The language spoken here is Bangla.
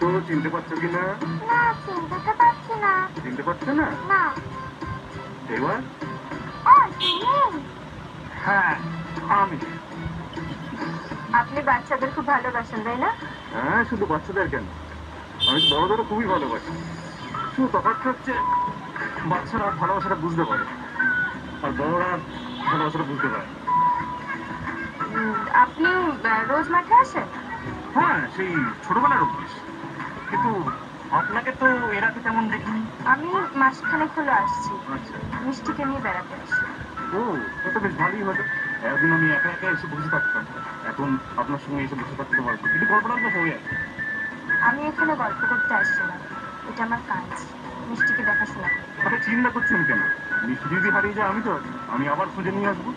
তো চিনতে পারছো কিনা? না, চিনতে তো পারছি না। চিনতে পারছো না? না। এবার? ও, তুমি? হ্যাঁ, আমি। আপনি বাচ্চাদের খুব ভালোবাসেন, তাই না? হ্যাঁ, শুধু বাচ্চাদের কেন, আমি তো বড়দেরও খুবই ভালোবাসি। শুধু তফাৎটা হচ্ছে বাচ্চারা ভালোবাসাটা বুঝতে পারে আর বড়রা ভালোবাসাটা বুঝতে পারে। আপনি রোজ মাঠে আসেন? হ্যাঁ, সেই ছোটবেলার অভ্যেস। কিন্তু আপনাকে তো এর আগে তেমন দেখিনি। আমি মাসখানেক হলো আসছি। আচ্ছা। মিষ্টিকে নিয়ে বেড়াতে আসি। ও, তা তো বেশ ভালোই হলো। একদিন আমি একা একা এসে বসে থাকতাম, এখন আপনার সঙ্গে এসে বসে থাকতে পারবো, কিন্তু গল্পটা তো হয়ে আছে। আমি এখানে গল্প করতে আসছি না, এটা আমার কাজ। মিষ্টিকে দেখাশোনা করি। আপনি চিন্তা করছেন কেন? মিষ্টি যদি হারিয়ে যায় আমি তো আছি, আমি আবার খুঁজে নিয়ে আসবো।